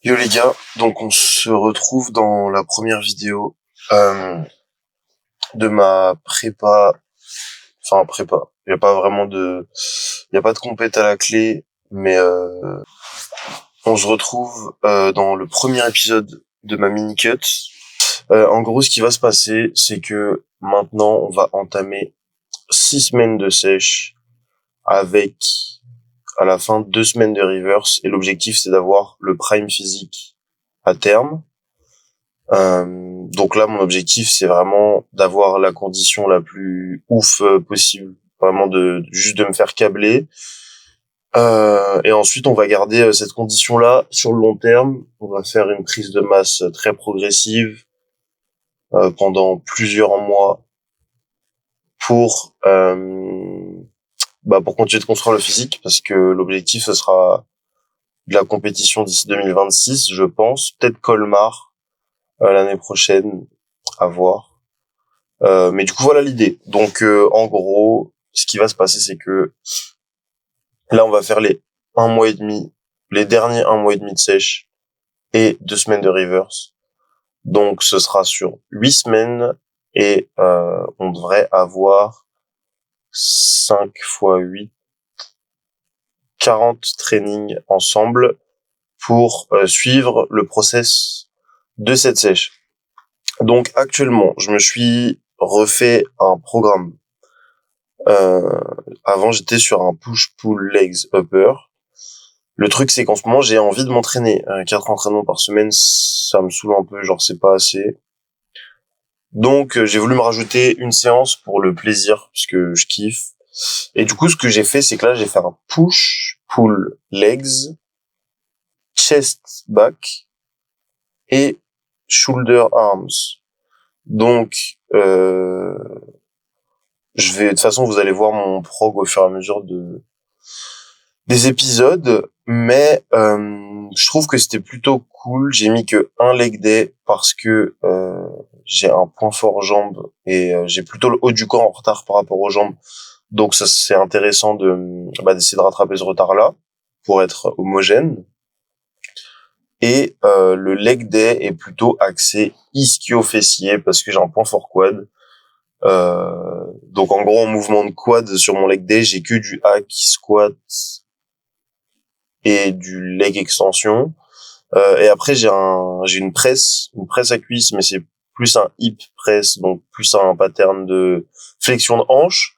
Yo les gars, donc on se retrouve dans la première vidéo de ma prépa, enfin prépa. Il y a pas vraiment il y a pas de compète à la clé, mais on se retrouve dans le premier épisode de ma mini cut. En gros, ce qui va se passer, c'est que maintenant on va entamer 6 semaines de sèche avec à la fin 2 semaines de reverse, et l'objectif c'est d'avoir le prime physique à terme. Donc là, mon objectif, c'est vraiment d'avoir la condition la plus ouf possible, vraiment juste de me faire câbler. Et ensuite, on va garder cette condition-là sur le long terme. On va faire une prise de masse très progressive pendant plusieurs mois pour pour continuer de construire le physique, parce que l'objectif, ce sera de la compétition d'ici 2026, je pense. Peut-être Colmar l'année prochaine, à voir. Mais du coup, voilà l'idée. Donc, en gros, ce qui va se passer, c'est que là, on va faire les derniers 1 mois et demi de sèche et 2 semaines de reverse. Donc, ce sera sur 8 semaines et on devrait avoir 5 fois 8, 40 trainings ensemble pour suivre le process de cette sèche. Donc, actuellement, je me suis refait un programme. Avant, j'étais sur un push-pull legs upper. Le truc, c'est qu'en ce moment, j'ai envie de m'entraîner. 4 entraînements par semaine, ça me saoule un peu, genre c'est pas assez. Donc, j'ai voulu me rajouter une séance pour le plaisir, parce que je kiffe. Et du coup, ce que j'ai fait, c'est que là, j'ai fait un push-pull legs, chest back et shoulder arms. Donc, de toute façon, vous allez voir mon prog au fur et à mesure des épisodes, mais je trouve que c'était plutôt cool. J'ai mis que un leg day parce que j'ai un point fort jambes et j'ai plutôt le haut du corps en retard par rapport aux jambes. Donc ça, c'est intéressant d'essayer de rattraper ce retard-là pour être homogène. Et le leg day est plutôt axé ischio-fessier parce que j'ai un point fort quad. Donc en gros, en mouvement de quad sur mon leg day, j'ai que du hack, squat et du leg extension. Et après, j'ai une presse à cuisse, mais c'est plus un hip press, donc plus un pattern de flexion de hanche.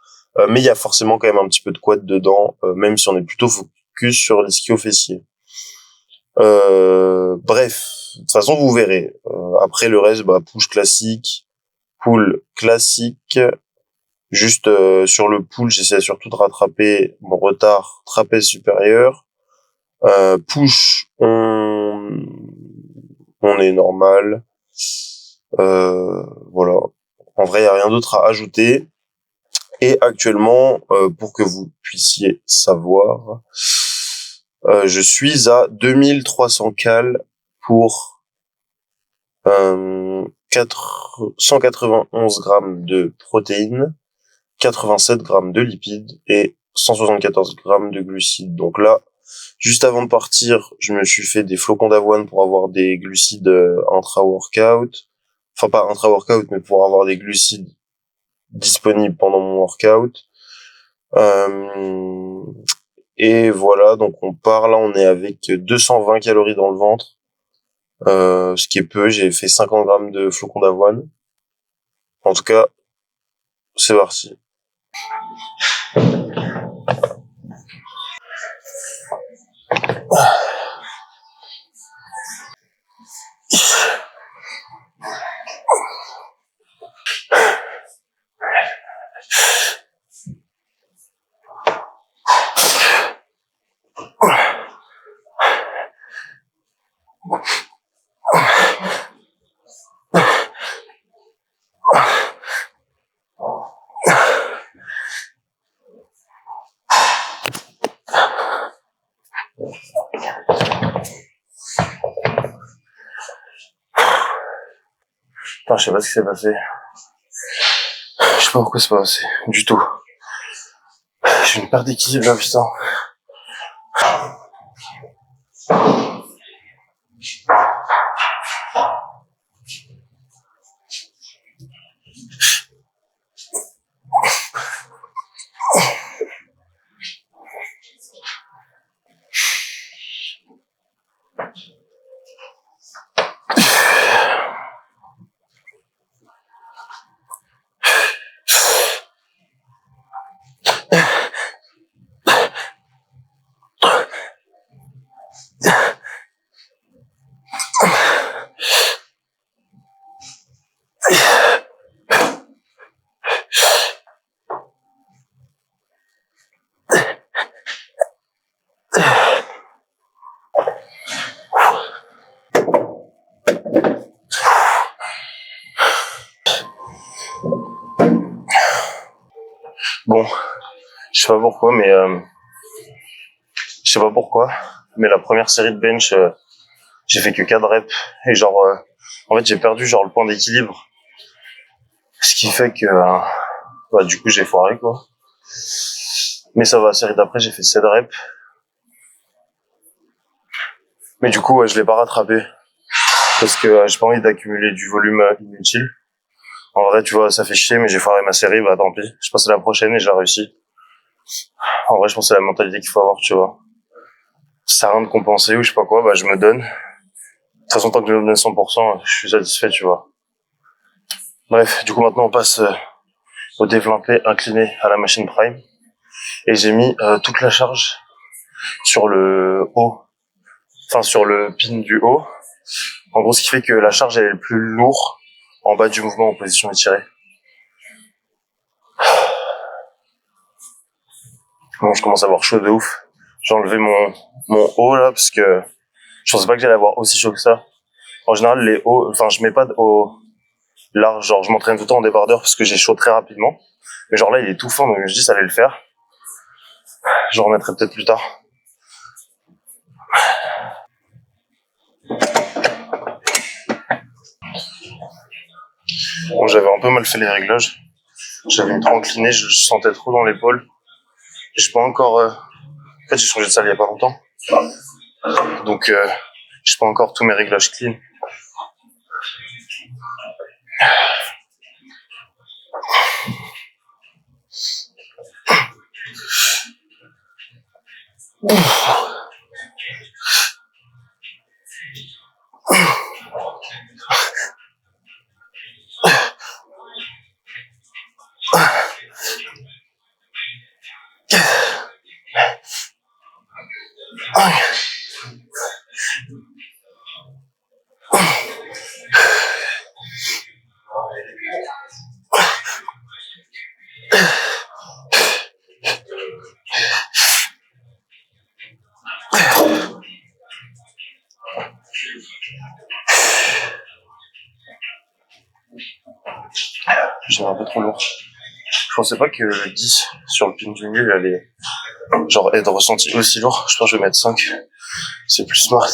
Mais il y a forcément quand même un petit peu de quad dedans, même si on est plutôt focus sur l'ischio-fessier. Bref, de toute façon, vous verrez. Après, le reste, push classique, pull classique. Juste sur le pull, j'essaie surtout de rattraper mon retard trapèze supérieur. Push, on est normal. Voilà. En vrai, il n'y a rien d'autre à ajouter. Et actuellement, pour que vous puissiez savoir, je suis à 2300 cals pour 191 grammes de protéines, 87 grammes de lipides et 174 grammes de glucides. Donc là, juste avant de partir, je me suis fait des flocons d'avoine pour avoir des glucides intra-workout. Enfin, pas intra-workout, mais pour avoir des glucides disponibles pendant mon workout. Et voilà, donc on part, là on est avec 220 calories dans le ventre. Ce qui est peu, j'ai fait 50 grammes de flocons d'avoine. En tout cas, c'est parti. Putain, je sais pas ce qui s'est passé. Je sais pas pourquoi c'est pas passé. Du tout. J'ai une perte d'équilibre là, putain. Bon, je sais pas pourquoi, mais la première série de bench, j'ai fait que 4 reps et genre, en fait, j'ai perdu genre le point d'équilibre, ce qui fait que, bah, du coup, j'ai foiré quoi. Mais ça va, série d'après, j'ai fait 7 reps. Mais du coup, je l'ai pas rattrapé parce que j'ai pas envie d'accumuler du volume inutile. En vrai, tu vois, ça fait chier, mais j'ai foiré ma série, bah tant pis. Je passe à la prochaine et j'ai réussi. En vrai, je pense que c'est la mentalité qu'il faut avoir, tu vois. Ça sert à rien de compenser ou je sais pas quoi, bah je me donne. De toute façon, tant que je me donne 100%, je suis satisfait, tu vois. Bref, du coup, maintenant, on passe au développé incliné à la machine prime. Et j'ai mis toute la charge sur le haut, enfin sur le pin du haut. En gros, ce qui fait que la charge elle est le plus lourde en bas du mouvement en position étirée. Bon, je commence à avoir chaud de ouf. J'ai enlevé mon haut là parce que je pensais pas que j'allais avoir aussi chaud que ça. En général, les hauts, enfin, je mets pas de haut large, genre je m'entraîne tout le temps en débardeur parce que j'ai chaud très rapidement. Mais genre là, il est tout fin, donc je dis ça allait le faire. Je remettrai peut-être plus tard. Bon, j'avais un peu mal fait les réglages. J'avais trop incliné, je sentais trop dans l'épaule. J'ai pas encore... En fait, j'ai changé de salle il y a pas longtemps. Donc, j'ai pas encore tous mes réglages clean. J'avais un peu trop lourd. Je pensais pas que le 10 sur le pin du milieu, il allait genre être ressenti aussi lourd. Je pense que je vais mettre 5. C'est plus smart.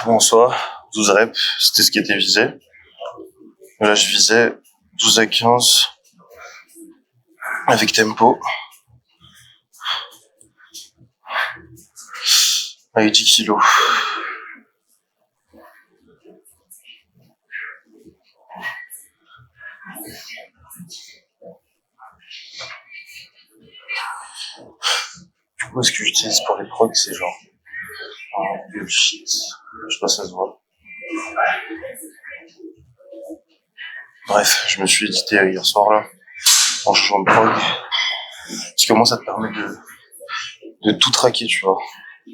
Bon, soit 12 reps, c'était ce qui était visé. Là, je visais 12 à 15 avec tempo. avec 10 kilos. Du coup, ce que j'utilise pour les progs, c'est genre un bullshit. Je sais pas si ça se voit. Bref, je me suis édité hier soir là, en changeant de prog. Parce que moi, ça te permet de tout traquer, tu vois.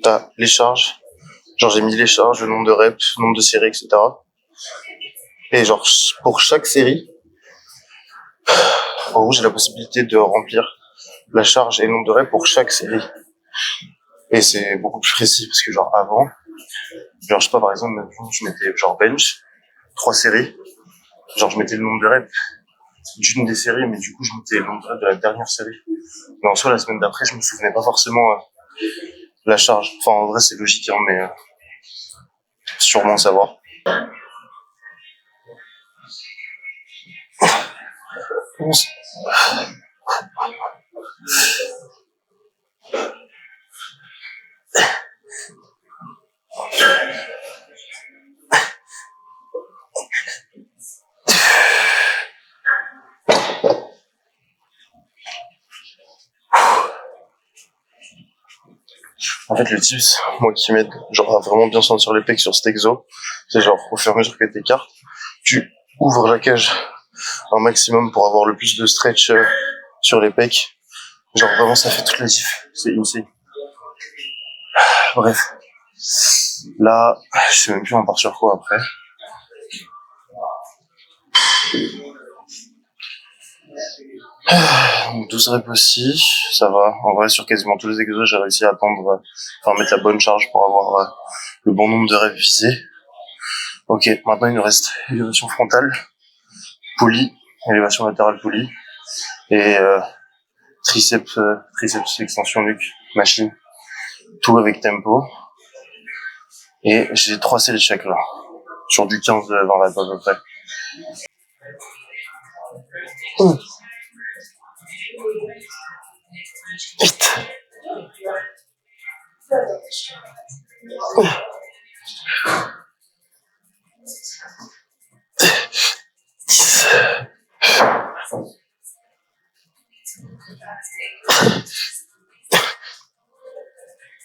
T'as les charges, genre j'ai mis les charges, le nombre de reps, le nombre de séries, etc. Et genre, pour chaque série, en gros, j'ai la possibilité de remplir la charge et le nombre de reps pour chaque série. Et c'est beaucoup plus précis, parce que genre avant, genre je sais pas, par exemple, maintenant, je mettais genre bench, 3 séries, genre je mettais le nombre de reps d'une des séries, mais du coup je mettais le nombre de reps de la dernière série. Mais en soi, la semaine d'après, je me souvenais pas forcément la charge. Enfin, en vrai, c'est logique, hein, mais sûrement savoir. En fait, le tips, moi qui m'aide, genre à vraiment bien sentir les pecs sur cet exo, c'est genre au fur et à mesure que t'écartes, tu ouvres la cage un maximum pour avoir le plus de stretch sur les pecs. Genre vraiment, ça fait toute la diff. C'est insane. Bref. Là, je sais même plus on part sur quoi après. Donc 12 reps aussi, ça va. En vrai, sur quasiment tous les exos, j'ai réussi à attendre, enfin mettre la bonne charge pour avoir le bon nombre de reps visés. Ok, maintenant il nous reste élévation frontale, poulie, élévation latérale poulie, et triceps extension nuque, machine, tout avec tempo. Et j'ai 3 séries de chaque là, sur du 15-20 reps à peu près. Vite. 10.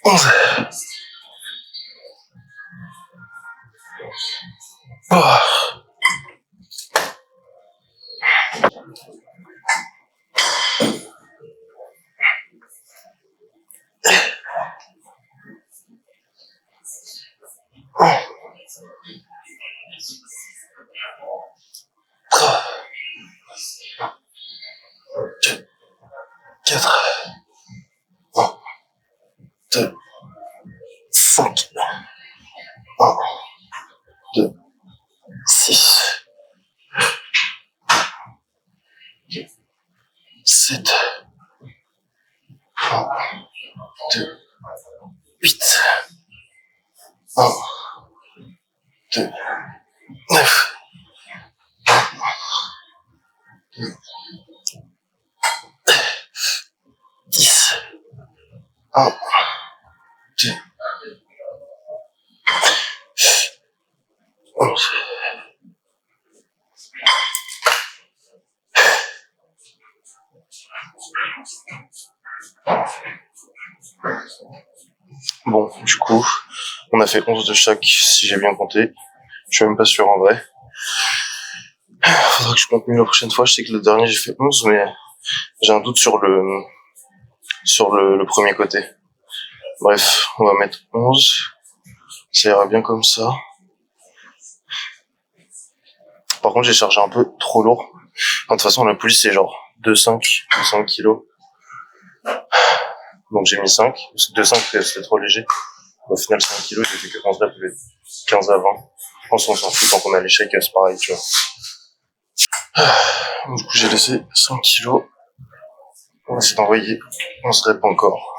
11. Oh. 4. 1, 2, 5. 1, 2, 6, 7, 1, 2, 8, 1, 2, 9, 2, 10, 1, 2, 11. Bon, du coup, on a fait 11 de chaque, si j'ai bien compté. Je suis même pas sûr en vrai. Faudra que je compte mieux la prochaine fois. Je sais que le dernier, j'ai fait 11, mais j'ai un doute sur le premier côté. Bref, on va mettre 11. Ça ira bien comme ça. Par contre, j'ai chargé un peu trop lourd. De toute façon, la police, c'est genre 2,5 kilos. Donc j'ai mis 5. 2,5, c'était trop léger. Au final, 5 kilos, j'ai fait que 11 reps, 15 à 20. Je pense qu'on s'en fout tant qu'on a l'échec, c'est pareil, tu vois. Du coup, j'ai laissé 5 kilos. On va essayer d'envoyer 11 reps encore.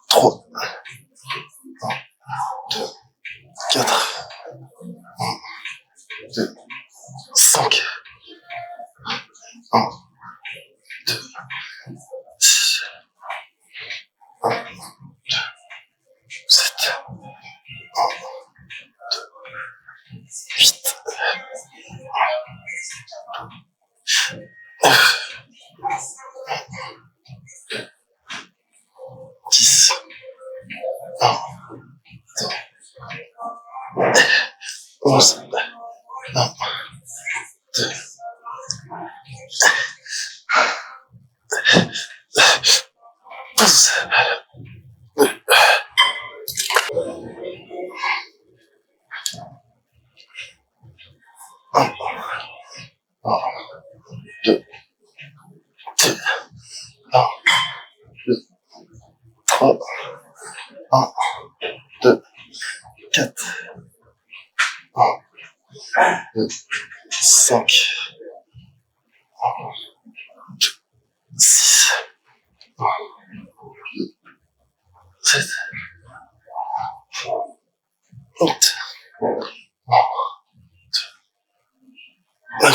3, 1, 2, 4, 8, 10, 1, 11, 1, 2, 12, 1, 2, 1, 2, 3, 1, 2, 4, 1, 2, 5, 6, 7, 8, 9,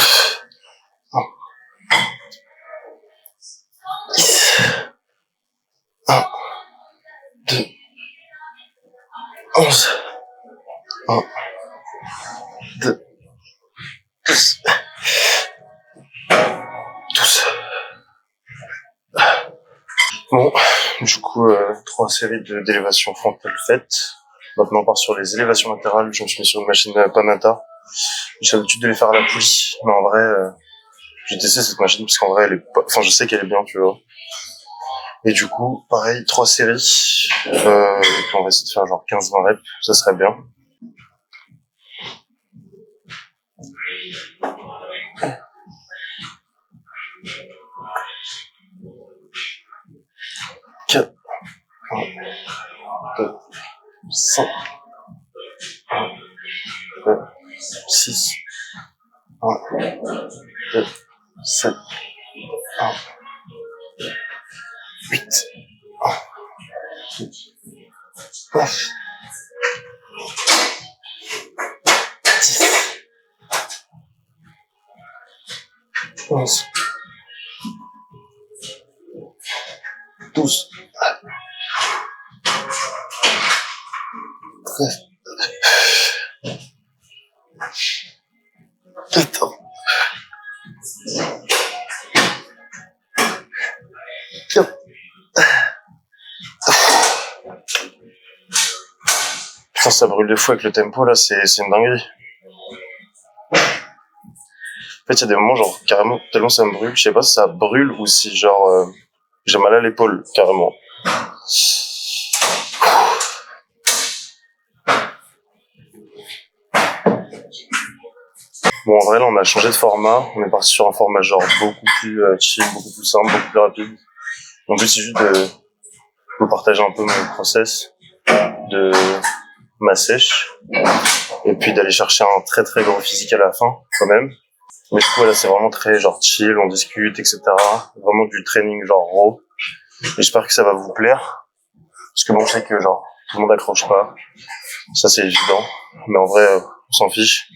10, 1, 2, 11, 1, 2, 12, 12. Bon, du coup, 3 séries d'élévation frontale faites. Maintenant, on part sur les élévations latérales. Je me suis mis sur une machine Panata. J'ai l'habitude de les faire à la poulie, mais en vrai, j'ai testé cette machine parce qu'en vrai, elle est pas... enfin, je sais qu'elle est bien, tu vois. Et du coup, pareil, 3 séries. Et puis on va essayer de faire genre 15-20 reps, ça serait bien. Quatre, 1, 2, 5, 1, 2, 6, 1, 2, 7, 1, 8, 1, 2, 9, 10, 11, 12, 13, 14, 15. Putain, ça brûle de fou avec le tempo, là, c'est une dinguerie. En fait, il y a des moments, genre, carrément, tellement ça me brûle, je sais pas si ça brûle ou si, genre, j'ai mal à l'épaule, carrément. Bon, en vrai, là, on a changé de format. On est parti sur un format, genre, beaucoup plus chill, beaucoup plus simple, beaucoup plus rapide. Mon but, c'est juste de vous partager un peu mon process de ma sèche. Et puis d'aller chercher un très très gros physique à la fin, quand même. Mais du coup, là, c'est vraiment très, genre, chill, on discute, etc. Vraiment du training, genre, raw. Et j'espère que ça va vous plaire. Parce que bon, je sais que, genre, tout le monde accroche pas. Ça, c'est évident. Mais en vrai, on s'en fiche.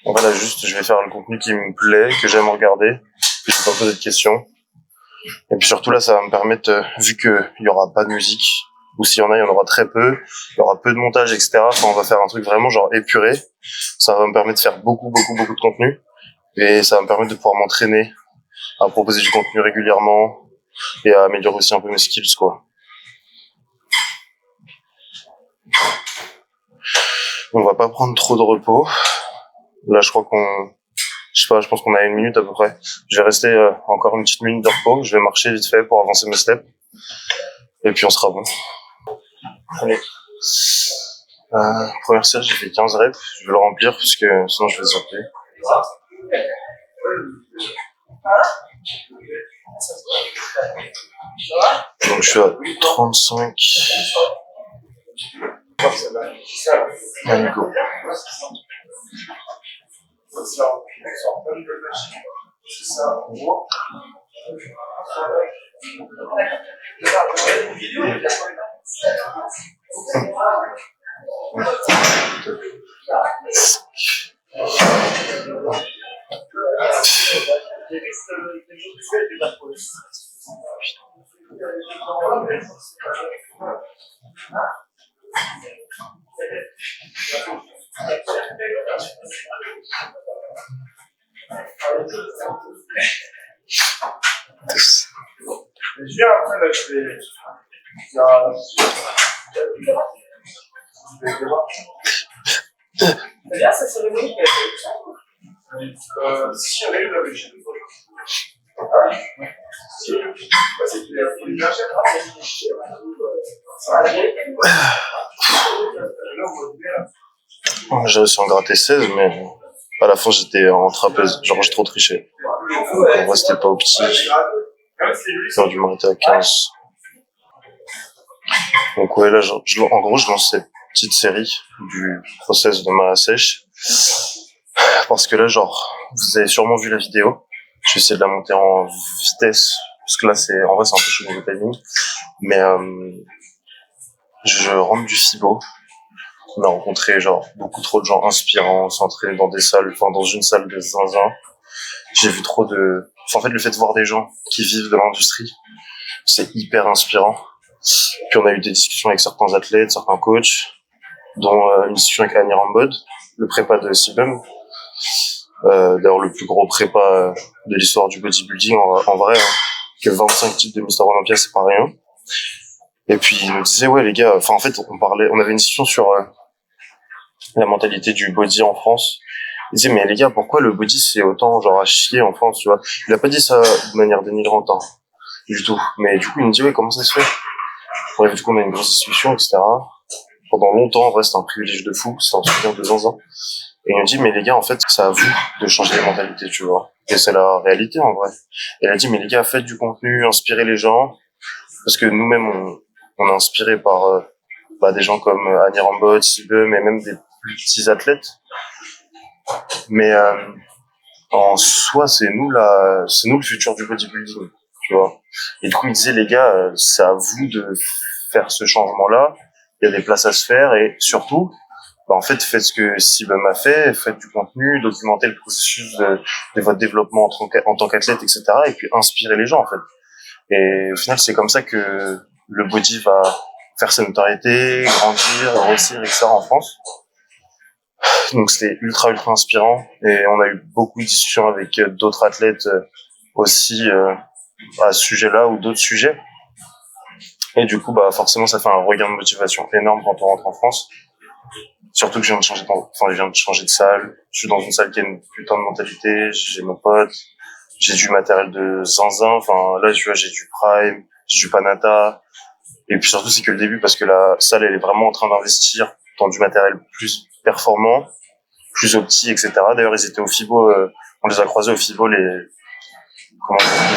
En vrai, là, juste, je vais faire le contenu qui me plaît, que j'aime regarder. Puis je vais pas poser de questions. Et puis surtout, là, ça va me permettre, vu qu'il y aura pas de musique, ou s'il y en a, il y en aura très peu, il y aura peu de montage, etc. Enfin, on va faire un truc vraiment, genre, épuré. Ça va me permettre de faire beaucoup de contenu. Et ça va me permettre de pouvoir m'entraîner à proposer du contenu régulièrement et à améliorer aussi un peu mes skills, quoi. On va pas prendre trop de repos. Là, je crois je sais pas, je pense qu'on a 1 minute à peu près. Je vais rester encore une petite minute de repos. Je vais marcher vite fait pour avancer mes steps. Et puis on sera bon. Allez. Première série, j'ai fait 15 reps. Je vais le remplir parce que sinon je vais zapper. Donc je suis à 35. Allez, go. J'ai réussi à en gratter 16, mais à la fin, j'étais en trapèze. Genre, j'ai trop triché. Donc, en vrai, c'était pas au petit. J'aurais dû m'arrêter à 15. Donc, ouais, là, en gros, je lance cette petite série du process de ma sèche. Parce que là, genre, vous avez sûrement vu la vidéo. Je vais essayer de la monter en vitesse. Parce que là, en vrai, c'est un peu chaud niveau timing. Mais, je rentre du FIBO. On a rencontré, genre, beaucoup trop de gens inspirants, s'entraîner dans des salles, enfin, dans une salle de zinzin. J'ai vu trop de, en fait, le fait de voir des gens qui vivent de l'industrie, c'est hyper inspirant. Puis on a eu des discussions avec certains athlètes, certains coachs, dont une discussion avec Annie Rambod, le prépa de Sibum. D'ailleurs, le plus gros prépa de l'histoire du bodybuilding, en vrai, hein, que 25 titres de Mister Olympia, c'est pas rien. Et puis, il nous disait, ouais, les gars, enfin, en fait, on avait une discussion sur la mentalité du body en France. Il disait, mais les gars, pourquoi le body, c'est autant, genre, à chier en France, tu vois? Il a pas dit ça de manière dénigrante, hein, du tout. Mais du coup, il me dit, ouais, comment ça se fait? Bref, du coup, on a une grosse discussion, etc. Pendant longtemps, en vrai, c'était un privilège de fou, c'était un souvenir de zinzin. Et il me dit, mais les gars, en fait, c'est à vous de changer les mentalités, tu vois. Et c'est la réalité, en vrai. Et elle a dit, mais les gars, faites du contenu, inspirez les gens. Parce que nous-mêmes, on est inspirés par des gens comme Annie Rambod, Sibum, et même des plus petits athlètes. Mais en soi, c'est nous le futur du bodybuilding, tu vois. Et du coup, il disait, les gars, c'est à vous de faire ce changement-là. Il y a des places à se faire et surtout, en fait, faites ce que Sibum a fait, faites du contenu, documentez le processus de votre développement en tant qu'athlète, etc. Et puis inspirez les gens, en fait. Et au final, c'est comme ça que le body va faire sa notoriété, grandir, grossir, etc. en France. Donc c'était ultra inspirant et on a eu beaucoup de discussions avec d'autres athlètes aussi à ce sujet-là ou d'autres sujets. Et du coup, forcément, ça fait un regain de motivation énorme quand on rentre en France. Surtout que je viens de changer de salle. Je suis dans une salle qui a une putain de mentalité. J'ai mon pote. J'ai du matériel de zinzin. Enfin, là, tu vois, j'ai du Prime, j'ai du Panata. Et puis surtout, c'est que le début parce que la salle, elle est vraiment en train d'investir dans du matériel plus performant, plus opti, etc. D'ailleurs, ils étaient au FIBO, on les a croisés au FIBO, le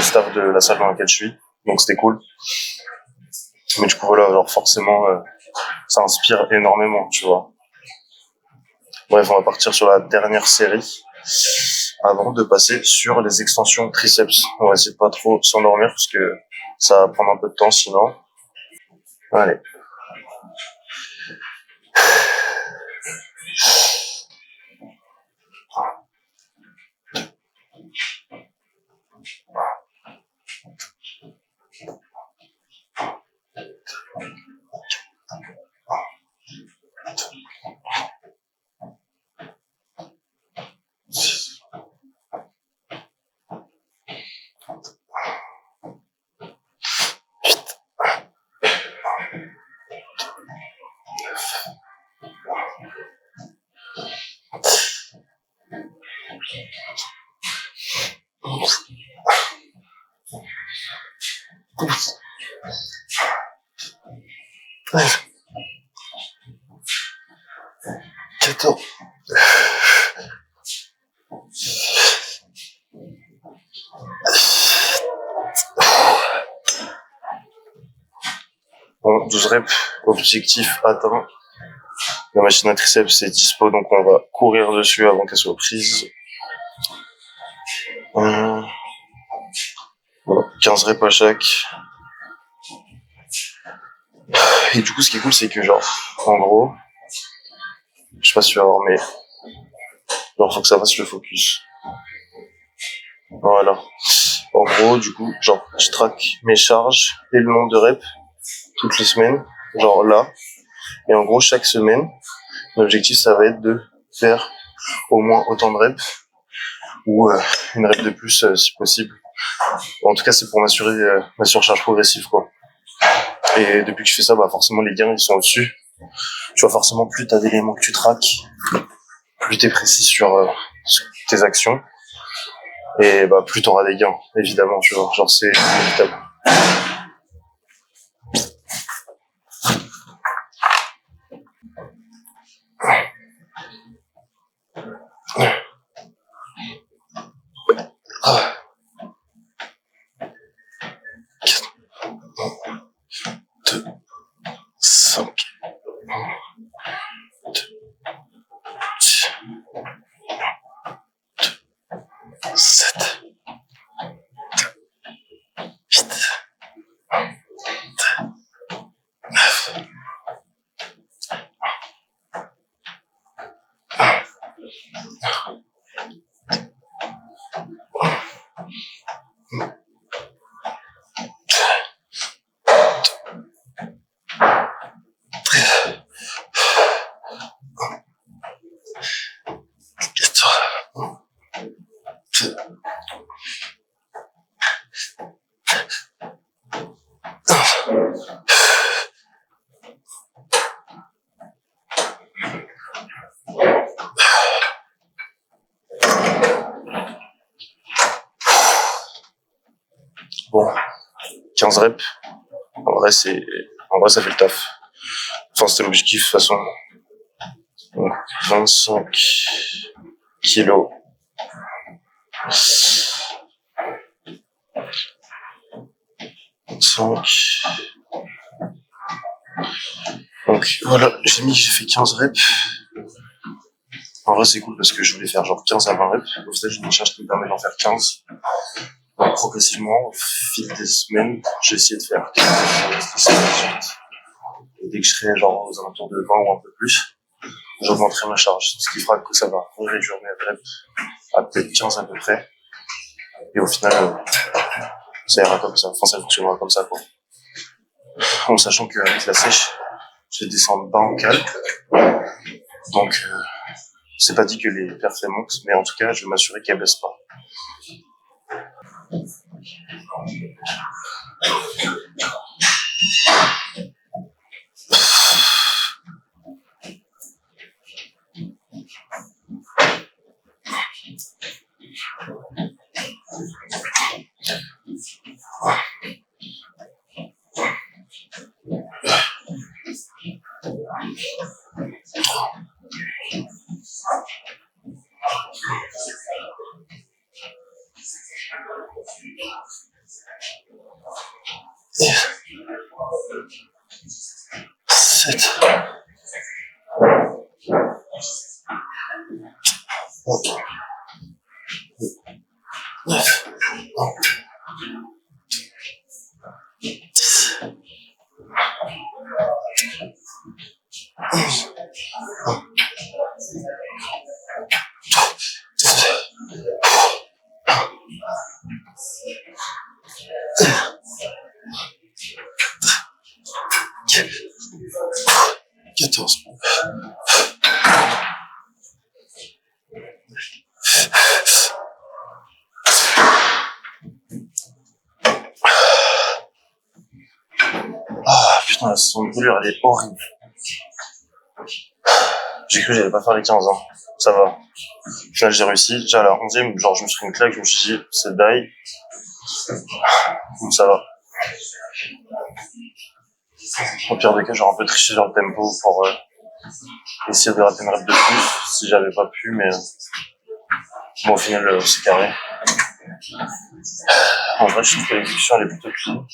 staff de la salle dans laquelle je suis. Donc c'était cool. Mais du coup, voilà, genre forcément, ça inspire énormément, tu vois. Bref, on va partir sur la dernière série avant de passer sur les extensions triceps. On va essayer de pas trop s'endormir parce que ça va prendre un peu de temps sinon. Allez. Bref. 14. Bon, 12 reps, objectif atteint. La machine à triceps est dispo, donc on va courir dessus avant qu'elle soit prise. Voilà, 15 reps à chaque. Et du coup, ce qui est cool, c'est que genre, en gros, je sais pas si tu vas voir, mais genre, faut que ça fasse le focus. Voilà. En gros, du coup, genre, je traque mes charges et le nombre de reps toutes les semaines, genre là. Et en gros, chaque semaine, l'objectif, ça va être de faire au moins autant de reps ou une rep de plus si possible. En tout cas, c'est pour m'assurer ma surcharge progressive, quoi. Et depuis que je fais ça, forcément, les gains, ils sont au-dessus. Tu vois, forcément, plus t'as d'éléments que tu traques, plus t'es précis sur tes actions. Et plus t'auras des gains, évidemment, tu vois. Genre, c'est inévitable. Bon, 15 reps. En vrai, ça fait le taf. Enfin, c'était l'objectif, de toute façon. Donc, 25 kilos. Donc, voilà, j'ai fait 15 reps. En vrai, c'est cool parce que je voulais faire genre 15 à 20 reps. Au final, j'ai une charge qui me permet d'en faire 15. Donc, progressivement, au fil des semaines, j'ai essayé de faire 15, 18. Et dès que je serai genre aux alentours de 20 ou un peu plus, j'augmenterai ma charge. Ce qui fera que ça va réduire mes reps à peut-être 15 à peu près. Et au final, ça ira comme ça. Enfin, ça fonctionnera comme ça, quoi. En sachant qu'avec la sèche, je vais descendre bas en cale. Donc, c'est pas dit que les perfs montent, mais en tout cas, je vais m'assurer qu'elles baissent pas. Putain, la sensation de brûlure, elle est horrible. J'ai cru que j'allais pas faire les 15 ans. Ça va. Au final, j'ai réussi. Déjà à la 11e, genre, je me suis pris une claque, je me suis dit, c'est die. Donc, ça va. Au pire des cas, j'aurais un peu triché dans le tempo pour essayer de rater une rep de plus, si j'avais pas pu, mais bon, au final, c'est carré. En vrai, je trouve que l'exécution, elle est plutôt clean.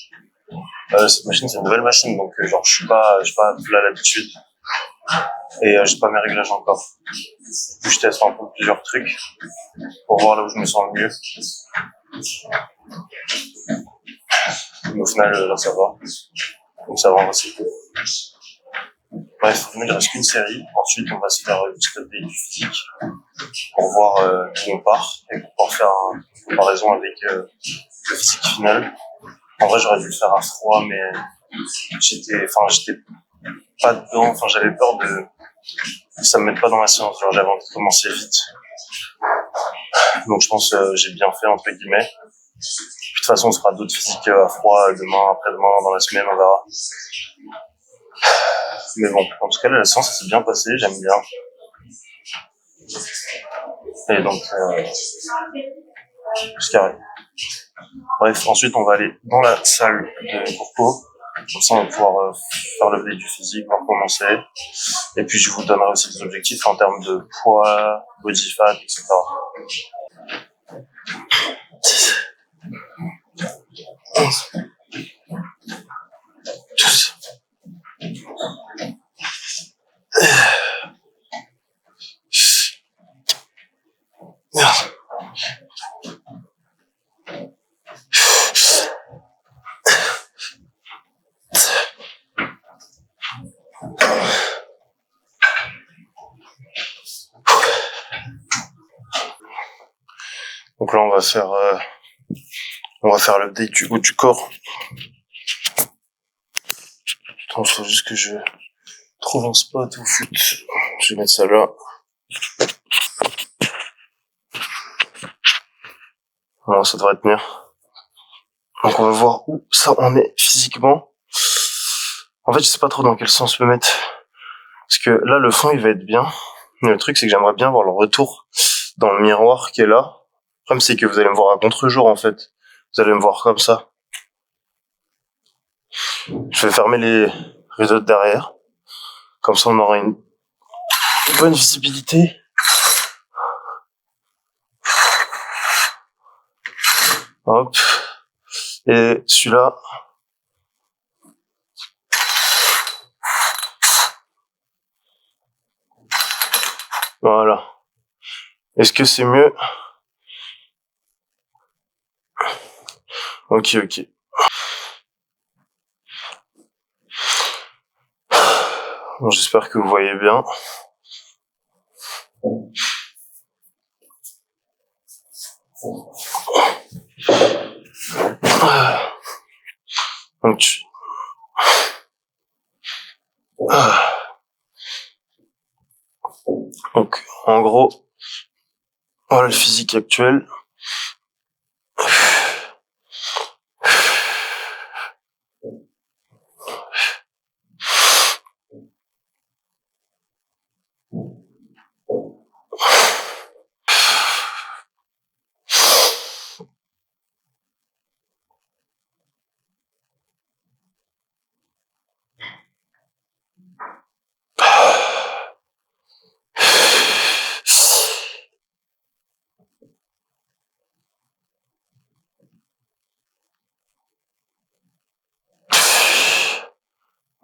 Cette machine, c'est une nouvelle machine, donc genre, je suis pas là l'habitude. Et j'ai pas mes réglages encore. Du coup, je teste un peu plusieurs trucs pour voir là où je me sens le mieux. Mais au final, là, ça va. Donc ça va, c'est cool. Bref, il reste qu'une série. Ensuite, on va se faire une petite update du physique pour voir où on part et pour pouvoir faire une comparaison avec le physique final. En vrai, j'aurais dû le faire à froid, mais j'étais pas dedans. Enfin, j'avais peur que ça me mette pas dans la séance. Genre, j'avais envie de commencer vite. Donc, je pense que j'ai bien fait, entre guillemets. Puis, de toute façon, on se fera d'autres physiques à froid demain, après-demain, dans la semaine, on verra. Mais bon, en tout cas, la séance, ça s'est bien passé, j'aime bien. Et donc, c'est carré. Bref, ensuite, on va aller dans la salle de corpo. Comme ça, on va pouvoir faire le lever du physique, voir comment c'est. Et puis, je vous donnerai aussi des objectifs en termes de poids, body fat, etc. Donc là, on va faire l'update du haut du corps. Attends, il faut juste que je trouve un spot où foot. Je vais mettre ça là. Bon, ça devrait tenir. Donc on va voir où ça en est physiquement. En fait, je sais pas trop dans quel sens me mettre. Parce que là, le fond, il va être bien. Mais le truc, c'est que j'aimerais bien voir le retour dans le miroir qui est là. Le problème, c'est que vous allez me voir à contre-jour, en fait. Vous allez me voir comme ça. Je vais fermer les rideaux de derrière. Comme ça, on aura une bonne visibilité. Hop. Et celui-là. Voilà. Est-ce que c'est mieux? Ok. Bon, j'espère que vous voyez bien. Donc, en gros, voilà le physique actuel.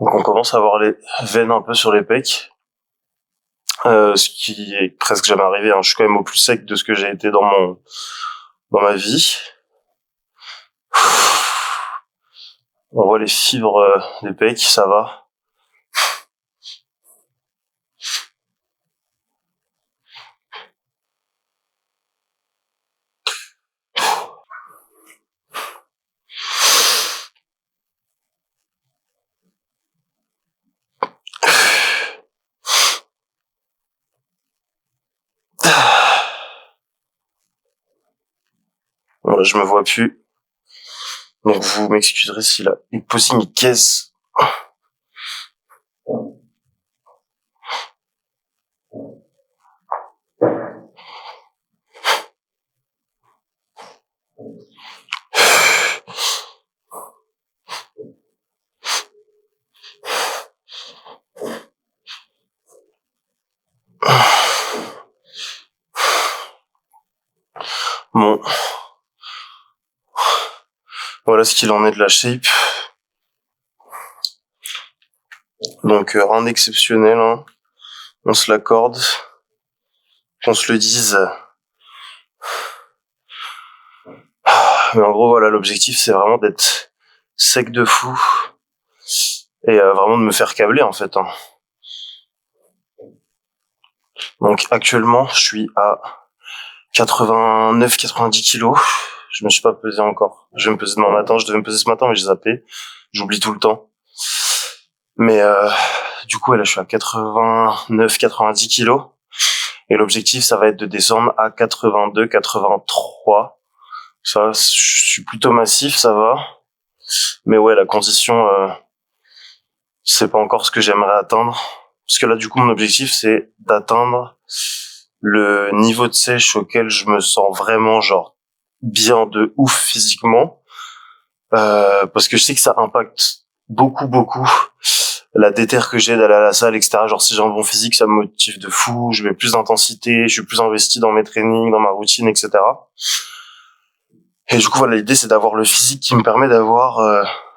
Donc on commence à avoir les veines un peu sur les pecs. Ce qui est presque jamais arrivé, hein. Je suis quand même au plus sec de ce que j'ai été dans ma vie. On voit les fibres des pecs, ça va. Voilà, je me vois plus. Donc vous m'excuserez s'il a une posé une caisse. Bon. Voilà ce qu'il en est de la shape. Donc rien d'exceptionnel, hein. On se l'accorde. Qu'on se le dise. Mais en gros, voilà, l'objectif, c'est vraiment d'être sec de fou. Et vraiment de me faire câbler, en fait, hein. Donc actuellement, je suis à 89-90 kilos. Je me suis pas pesé encore. Je vais me peser demain matin. Je devais me peser ce matin, mais j'ai zappé. J'oublie tout le temps. Mais du coup, là, je suis à 89-90 kilos. Et l'objectif, ça va être de descendre à 82-83. Ça, je suis plutôt massif, ça va. Mais ouais, la condition, c'est pas encore ce que j'aimerais atteindre. Parce que là, du coup, mon objectif, c'est d'atteindre le niveau de sèche auquel je me sens vraiment, genre, bien de ouf physiquement. Parce que je sais que ça impacte beaucoup la déter que j'ai d'aller à la salle, etc. Genre, si j'ai un bon physique, ça me motive de fou, je mets plus d'intensité, je suis plus investi dans mes trainings, dans ma routine, etc. Et du coup, voilà, l'idée, c'est d'avoir le physique qui me permet d'avoir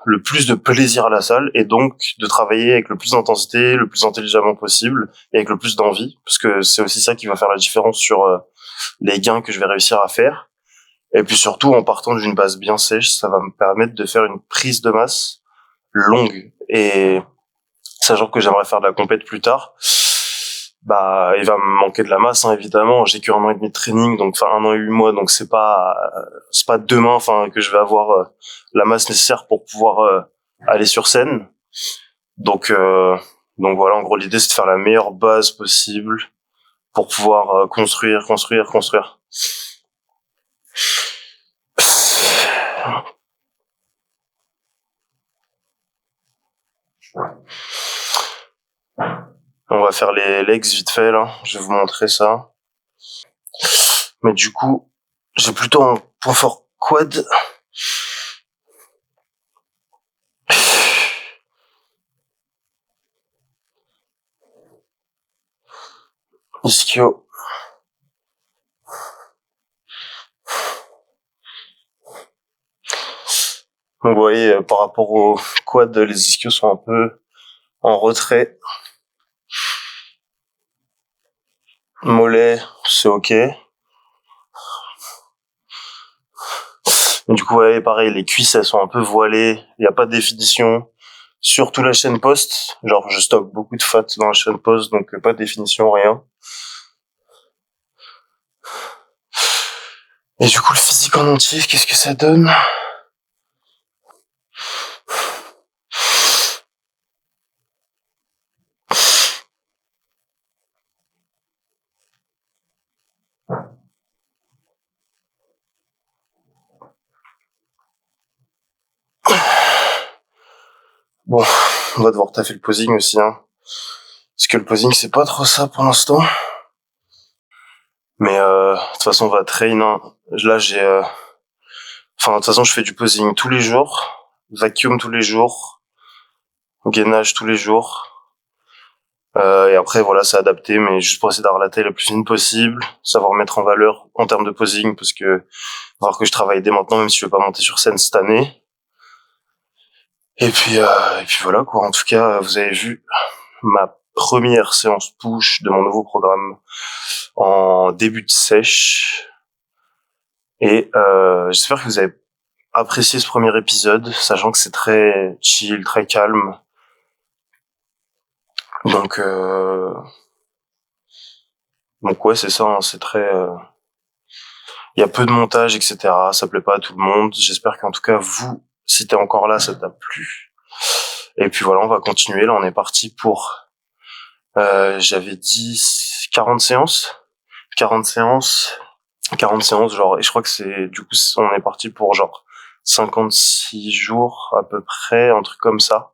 le plus de plaisir à la salle et donc de travailler avec le plus d'intensité, le plus intelligemment possible et avec le plus d'envie, parce que c'est aussi ça qui va faire la différence sur les gains que je vais réussir à faire. Et puis surtout, en partant d'une base bien sèche, ça va me permettre de faire une prise de masse longue. Et sachant que j'aimerais faire de la compète plus tard, bah, il va me manquer de la masse, hein, évidemment. J'ai qu'1 an et demi de training, donc, enfin, 1 an et 8 mois, donc c'est pas demain, enfin, que je vais avoir la masse nécessaire pour pouvoir aller sur scène. Donc voilà, en gros, l'idée, c'est de faire la meilleure base possible pour pouvoir construire. On va faire les legs vite fait, là. Je vais vous montrer ça. Mais du coup, j'ai plutôt un point fort quad. Ischio. Donc vous voyez, par rapport au quad, les ischios sont un peu en retrait. Mollet, c'est ok. Mais du coup, ouais, pareil, les cuisses, elles sont un peu voilées. Il n'y a pas de définition. Surtout la chaîne post. Genre, je stocke beaucoup de fat dans la chaîne post, donc pas de définition, rien. Et du coup, le physique en entier, qu'est-ce que ça donne? Bon, on va devoir taffer le posing aussi, hein. Parce que le posing, c'est pas trop ça pour l'instant. Mais de toute façon, on va train, hein. Là, j'ai... Enfin, de toute façon, je fais du posing tous les jours, vacuum tous les jours, gainage tous les jours. Et après, voilà, c'est adapté, mais juste pour essayer d'avoir la taille la plus fine possible, savoir mettre en valeur en termes de posing, parce que voir que je travaille dès maintenant, même si je vais pas monter sur scène cette année. Et puis voilà, quoi. En tout cas, vous avez vu ma première séance push de mon nouveau programme en début de sèche. Et j'espère que vous avez apprécié ce premier épisode, sachant que c'est très chill, très calme. Donc ouais, c'est ça, hein, c'est très... Il y a peu de montage, etc. Ça plaît pas à tout le monde. J'espère qu'en tout cas, vous, si t'es encore là, ça t'a plu. Et puis voilà, on va continuer. Là, on est parti pour... j'avais dit 40 séances. 40 séances. 40 séances, genre... Et je crois que c'est... Du coup, on est parti pour genre 56 jours à peu près, un truc comme ça.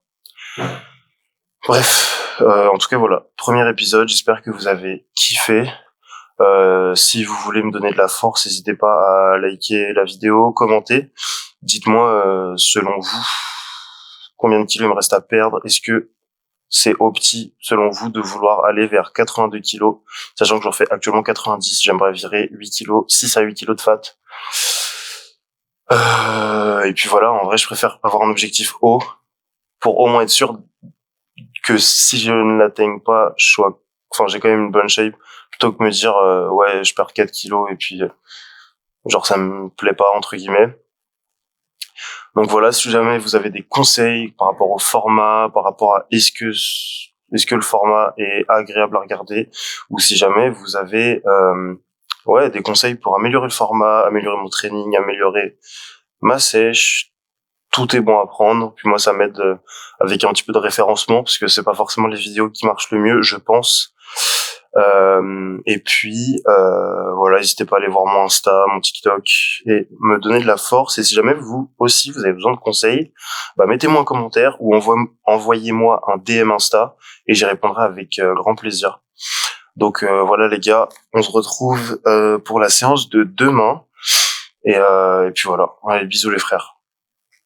Bref, en tout cas, voilà. Premier épisode, j'espère que vous avez kiffé. Si vous voulez me donner de la force, n'hésitez pas à liker la vidéo, commenter. Dites-moi, selon vous, combien de kilos il me reste à perdre. Est-ce que c'est opti, selon vous, de vouloir aller vers 82 kilos, sachant que j'en fais actuellement 90. J'aimerais virer 8 kilos, 6 à 8 kilos de fat. Et puis voilà, en vrai, je préfère avoir un objectif haut pour au moins être sûr que si je ne l'atteigne pas, j'ai quand même une bonne shape, plutôt que me dire ouais, je perds 4 kilos et puis genre ça me plaît pas entre guillemets. Donc voilà, si jamais vous avez des conseils par rapport au format, par rapport à est-ce que le format est agréable à regarder, ou si jamais vous avez des conseils pour améliorer le format, améliorer mon training, améliorer ma sèche, tout est bon à prendre. Puis moi, ça m'aide avec un petit peu de référencement, parce que c'est pas forcément les vidéos qui marchent le mieux, je pense. Et puis voilà, n'hésitez pas à aller voir mon Insta, mon TikTok et me donner de la force. Et si jamais vous aussi vous avez besoin de conseils, bah mettez-moi un commentaire ou envoyez-moi un DM Insta et j'y répondrai avec grand plaisir. Donc voilà les gars, on se retrouve pour la séance de demain et puis voilà. Allez, bisous les frères.